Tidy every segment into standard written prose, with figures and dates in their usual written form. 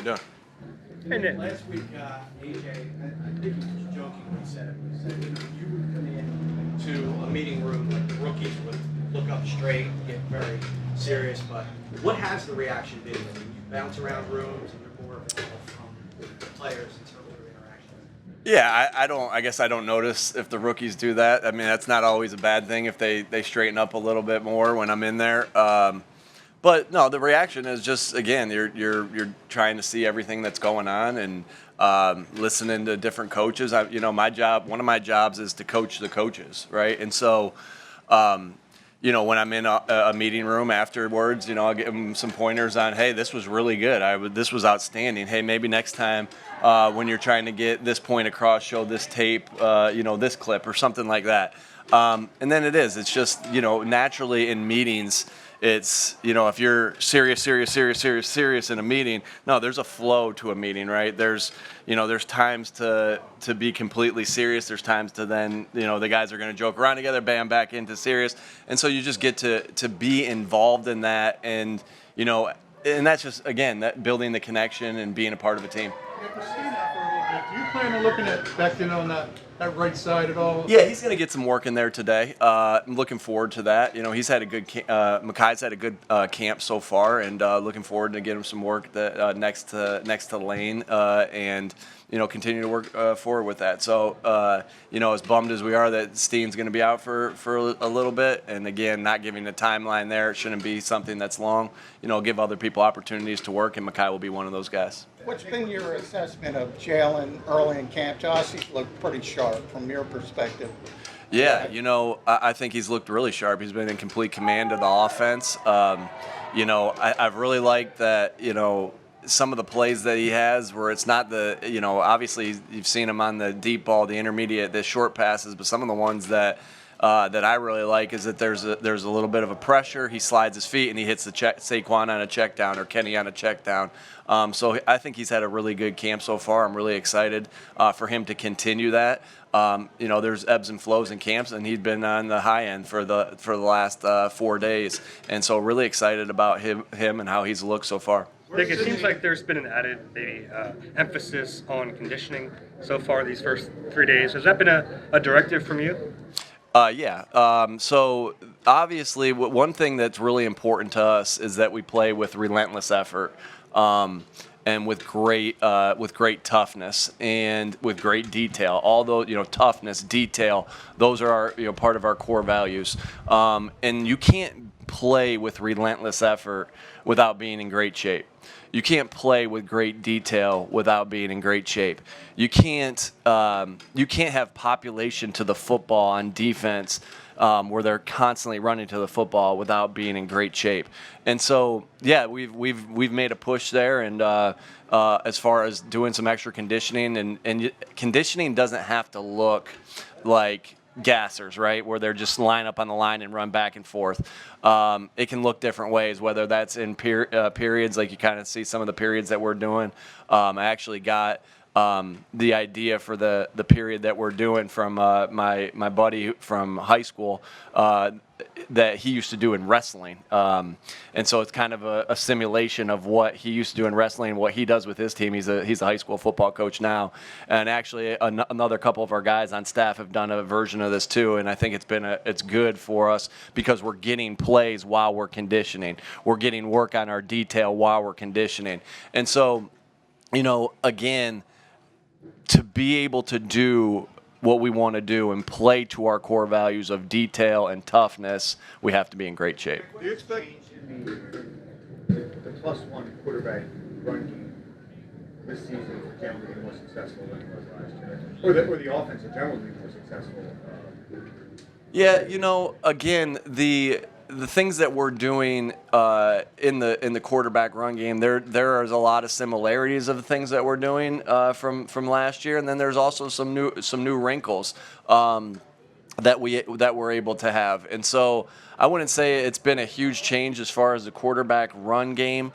we doing? And then, Last week, AJ, I think he was joking when he said it. He said, you would come in to a meeting room, like the rookies would look up straight, get very serious. But what has the reaction been? I mean, you bounce around rooms and you're more available from the players in terms of their interaction. Yeah, I guess I don't notice if the rookies do that. I mean, that's not always a bad thing if they straighten up a little bit more when I'm in there. But no, the reaction is just, again, you're trying to see everything that's going on and listening to different coaches. One of my jobs is to coach the coaches, right? And so, when I'm in a meeting room afterwards, I'll give them some pointers on, hey, this was really good. This was outstanding. Hey, maybe next time when you're trying to get this point across, show this tape, this clip or something like that. And then it's just, naturally in meetings, it's, if you're serious in a meeting, no, there's a flow to a meeting, right? There's times to be completely serious. There's times to then, the guys are going to joke around together, bam, back into serious. And so you just get to be involved in that. And, and that's just, again, that building the connection and being a part of a team. After seeing that for a little bit, do you plan on looking at Becton on that right side at all? Yeah, he's going to get some work in there today. I'm looking forward to that. He's had a good Makai's had a good camp so far, and looking forward to get him some work that next to Lane, and continue to work forward with that. So as bummed as we are that Steen's going to be out for a little bit, and again, not giving a timeline there, it shouldn't be something that's long. Give other people opportunities to work, and Makai will be one of those guys. What's been your assessment of Jalen early in camp? Josh, he's looked pretty sharp from your perspective. Yeah, I think he's looked really sharp. He's been in complete command of the offense. I've really liked that, some of the plays that he has where it's not obviously you've seen him on the deep ball, the intermediate, the short passes, but some of the ones that I really like is that there's a little bit of a pressure. He slides his feet and he hits the Saquon on a check down or Kenny on a check down. So I think he's had a really good camp so far. I'm really excited for him to continue that. There's ebbs and flows in camps, and he's been on the high end for the last 4 days, and so really excited about him and how he's looked so far. Nick, it seems like there's been an added maybe emphasis on conditioning so far these first 3 days. Has that been a directive from you? Yeah. So obviously, one thing that's really important to us is that we play with relentless effort, and with great toughness and with great detail. Although toughness, detail, those are our part of our core values. And you can't play with relentless effort without being in great shape. You can't play with great detail without being in great shape. You can't have population to the football on defense where they're constantly running to the football without being in great shape. And so, yeah, we've made a push there, and as far as doing some extra conditioning, and conditioning doesn't have to look like gassers, right, where they're just line up on the line and run back and forth. It can look different ways, whether that's in periods, like you kind of see some of the periods that we're doing. I actually got the idea for the period that we're doing from my buddy from high school that he used to do in wrestling. And so it's kind of a simulation of what he used to do in wrestling, what he does with his team. He's a high school football coach now. And actually another couple of our guys on staff have done a version of this too. And I think it's good for us because we're getting plays while we're conditioning. We're getting work on our detail while we're conditioning. And so, again, to be able to do what we want to do and play to our core values of detail and toughness, we have to be in great shape. Do you expect the +1 quarterback run game this season for Jalen to be more successful than it was last year? Or the offense in general to be more successful? Yeah, again, the things that we're doing in the quarterback run game, there is a lot of similarities of the things that we're doing from last year, and then there's also some new wrinkles that we're able to have. And so I wouldn't say it's been a huge change as far as the quarterback run game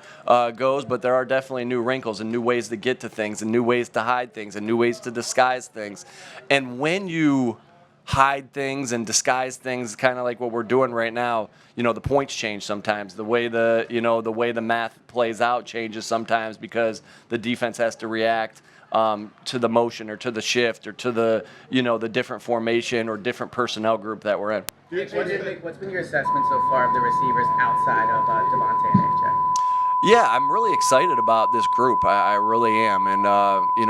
goes, but there are definitely new wrinkles and new ways to get to things and new ways to hide things and new ways to disguise things. And when you hide things and disguise things, kind of like what we're doing right now. The points change sometimes. The way the math plays out changes sometimes because the defense has to react to the motion or to the shift or to the different formation or different personnel group that we're in. What's been your assessment so far of the receivers outside of Devontae and AJ? Yeah, I'm really excited about this group. I really am. And,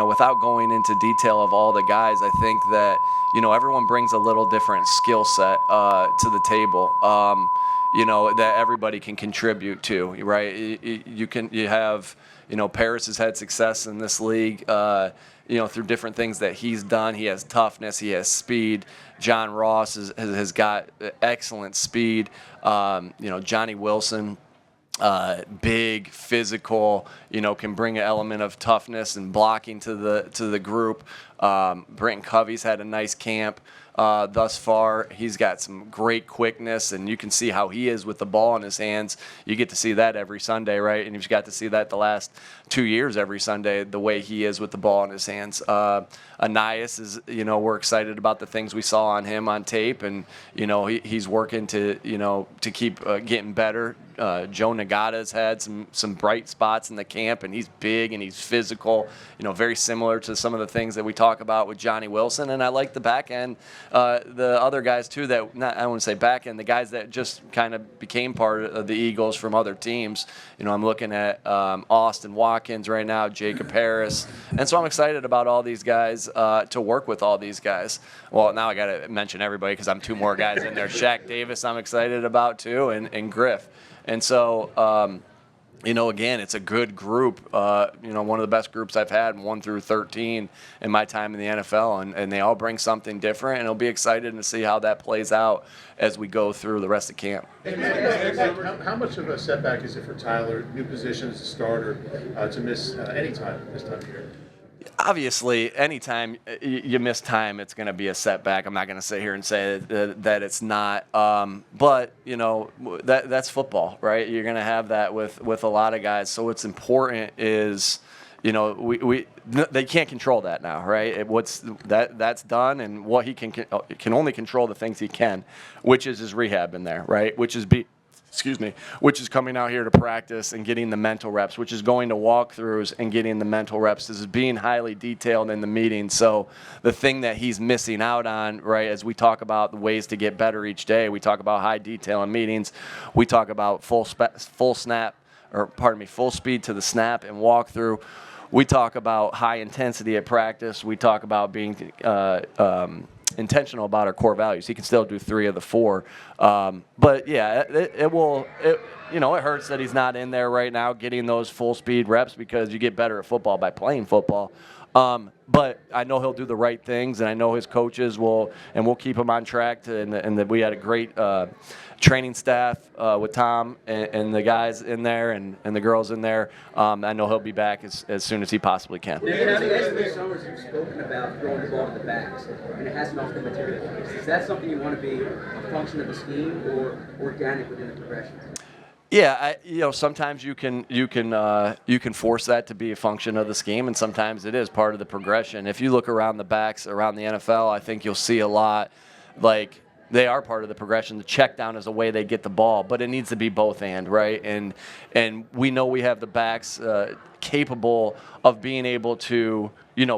without going into detail of all the guys, I think that, everyone brings a little different skill set to the table, that everybody can contribute to, right? You have, Paris has had success in this league, through different things that he's done. He has toughness. He has speed. John Ross has got excellent speed. Johnny Wilson, big, physical, can bring an element of toughness and blocking to the group. Brenton Covey's had a nice camp thus far. He's got some great quickness, and you can see how he is with the ball in his hands. You get to see that every Sunday, right? And you've got to see that the last 2 years every Sunday, the way he is with the ball in his hands. Anais is, we're excited about the things we saw on him on tape, and, he's working to keep getting better. Joe Nagata's had some bright spots in the camp, and he's big and he's physical, very similar to some of the things that we talk about with Johnny Wilson. And I like the back end, the other guys too I want to say back end, the guys that just kind of became part of the Eagles from other teams. I'm looking at Austin Watkins right now, Jacob Harris. And so I'm excited about all these guys, to work with all these guys. Well, now I got to mention everybody because I'm two more guys in there. Shaq Davis I'm excited about too, and Griff. And so, again, it's a good group, one of the best groups I've had, 1 through 13 in my time in the NFL, and they all bring something different, and I'll be excited to see how that plays out as we go through the rest of camp. How much of a setback is it for Tyler, new position as a starter, to miss any time this time of year? Obviously, anytime you miss time, it's going to be a setback. I'm not going to sit here and say that it's not. But, that's football, right? You're going to have that with a lot of guys. So what's important is, they can't control that now, right? That's done, and what he can only control the things he can, which is his rehab in there, right? Which is coming out here to practice and getting the mental reps, which is going to walkthroughs and getting the mental reps. This is being highly detailed in the meeting. So the thing that he's missing out on, right, as we talk about the ways to get better each day, we talk about high detail in meetings, we talk about full speed to the snap and walkthrough. We talk about high intensity at practice. We talk about being intentional about our core values. He can still do 3 of the 4. But yeah, it hurts that he's not in there right now getting those full speed reps, because you get better at football by playing football. But I know he'll do the right things, and I know his coaches will keep him on track. And that we had a great training staff with Tom and the guys in there and the girls in there. I know he'll be back as soon as he possibly can. Now, the last 3 summers you've spoken about throwing the ball to the backs, and it hasn't often materialized. Is that something you want to be a function of the scheme or organic within the progression? Yeah, sometimes you can force that to be a function of the scheme, and sometimes it is part of the progression. If you look around the backs around the NFL, I think you'll see a lot like they are part of the progression. The check down is a way they get the ball, but it needs to be both and, right? And we know we have the backs capable of being able to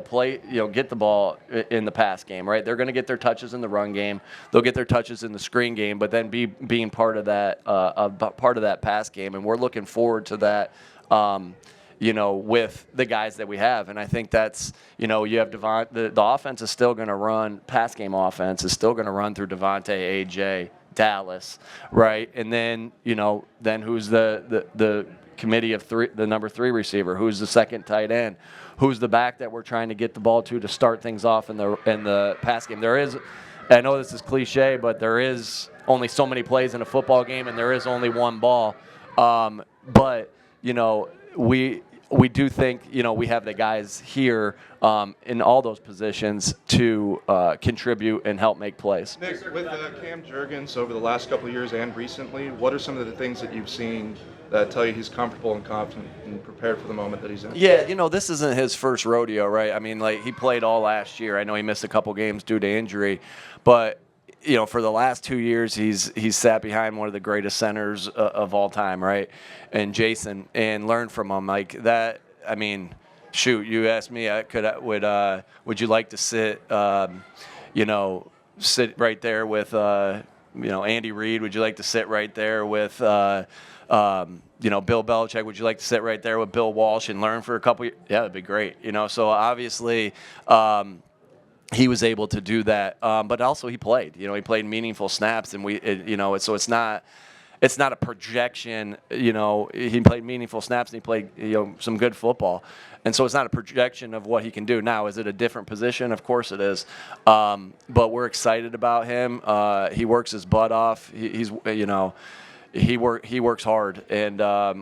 play, get the ball in the pass game, right? They're going to get their touches in the run game. They'll get their touches in the screen game, but then being part of that pass game. And we're looking forward to that, with the guys that we have. And I think that's, you have the offense is still going to run, pass game offense is still going to run through Devontae, AJ, Dallas, right? And then, then who's the committee of 3, the number 3 receiver, who's the second tight end, who's the back that we're trying to get the ball to start things off in the pass game. There is, I know this is cliche, but there is only so many plays in a football game, and there is only one ball. But we do think we have the guys here in all those positions to contribute and help make plays. Nick, with Cam Jurgens over the last couple of years and recently, what are some of the things that you've seen that tell you he's comfortable and confident and prepared for the moment that he's in. Yeah, this isn't his first rodeo, right? I mean, like, he played all last year. I know he missed a couple games due to injury, but for the last 2 years, he's sat behind one of the greatest centers of all time, right? And Jason, and learned from him like that. I mean, shoot, you asked me, would you like to sit, sit right there with, Andy Reid? Would you like to sit right there with, Bill Belichick? Would you like to sit right there with Bill Walsh and learn for a couple years? Yeah, that'd be great. So obviously, he was able to do that, but also he played. He played meaningful snaps, and so it's not a projection. He played meaningful snaps, and he played some good football, and so it's not a projection of what he can do. Now, is it a different position? Of course it is, but we're excited about him. He works his butt off. He works hard, and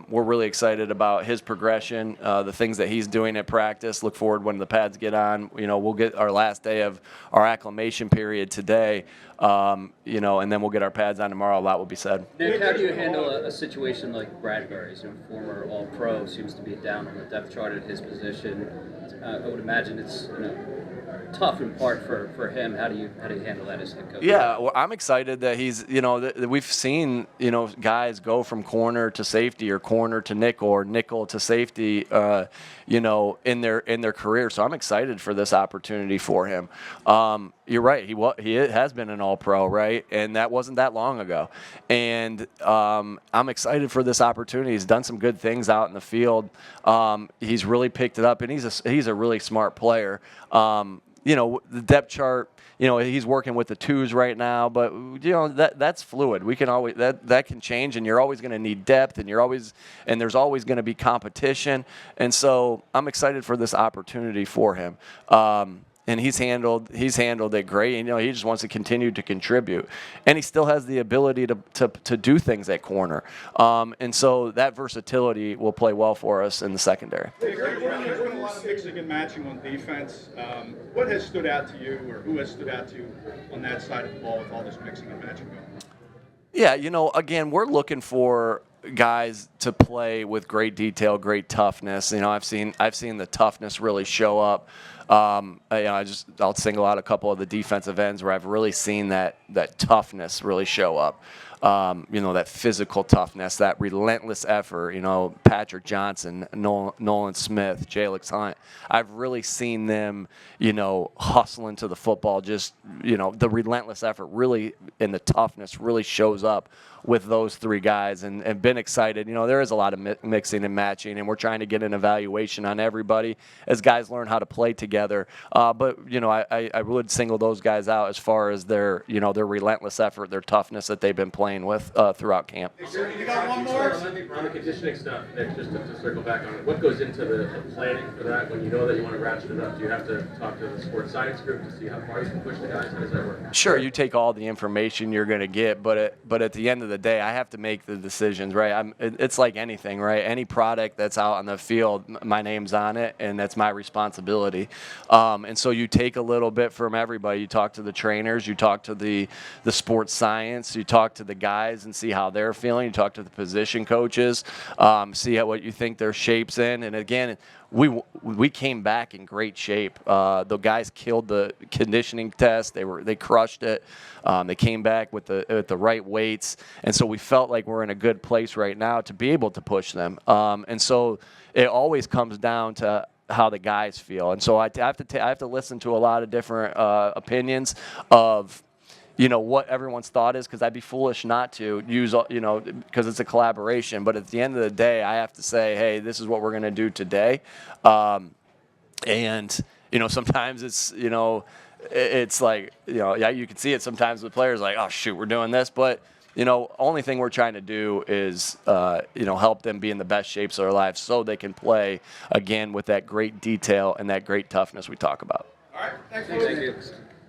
we're really excited about his progression, the things that he's doing at practice. Look forward when the pads get on. We'll get our last day of our acclimation period today, and then we'll get our pads on tomorrow. A lot will be said. Nick, how do you handle a situation like Bradbury's, former All-Pro, seems to be down on the depth chart at his position? I would imagine it's tough in part for him. How do you handle that as head coach? Yeah, well, I'm excited that he's we've seen guys go from corner to safety or corner to nickel or nickel to safety in their career. So I'm excited for this opportunity for him. You're right. He has been an All-Pro, right? And that wasn't that long ago. And I'm excited for this opportunity. He's done some good things out in the field. He's really picked it up, and he's a really smart player. The depth chart, he's working with the twos right now, but that's fluid. We can always that can change, and you're always going to need depth, and there's always going to be competition. And so I'm excited for this opportunity for him. And he's handled it great. And, he just wants to continue to contribute, and he still has the ability to do things at corner. And so that versatility will play well for us in the secondary. There's been a lot of mixing and matching on defense. What has stood out to you, or who has stood out to you on that side of the ball with all this mixing and matching going on? Yeah, again, we're looking for guys to play with great detail, great toughness. I've seen the toughness really show up. I'll single out a couple of the defensive ends where I've really seen that toughness really show up. That physical toughness, that relentless effort. Patrick Johnson, Nolan Smith, Jalix Hunt. I've really seen them, hustle into the football. Just the relentless effort really, and the toughness really shows up with those three guys, and been excited. There is a lot of mixing and matching, and we're trying to get an evaluation on everybody as guys learn how to play together. But I would single those guys out as far as their relentless effort, their toughness that they've been playing with throughout camp. You got one more? On the conditioning stuff, Nick, just to circle back on it, what goes into the planning for that when you know that you want to ratchet it up? Do you have to talk to the sports science group to see how far you can push the guys? How does that work? Sure, you take all the information you're going to get, but at the end of the day, I have to make the decisions, right? It's like anything, right? Any product that's out on the field, my name's on it, and that's my responsibility. And so you take a little bit from everybody. You talk to the trainers, you talk to the sports science, you talk to the guys and see how they're feeling. You talk to the position coaches, see what you think their shape's in. And again, we came back in great shape. The guys killed the conditioning test. They crushed it. They came back with the right weights, and so we felt like we're in a good place right now to be able to push them. And so it always comes down to how the guys feel. And so I have to listen to a lot of different opinions of what everyone's thought is, because I'd be foolish not to use, because it's a collaboration. But at the end of the day, I have to say, hey, this is what we're going to do today. And sometimes it's like, yeah, you can see it sometimes with players like, oh, shoot, we're doing this. But, only thing we're trying to do is, help them be in the best shapes of their lives so they can play, again, with that great detail and that great toughness we talk about. All right, thanks. Thank you.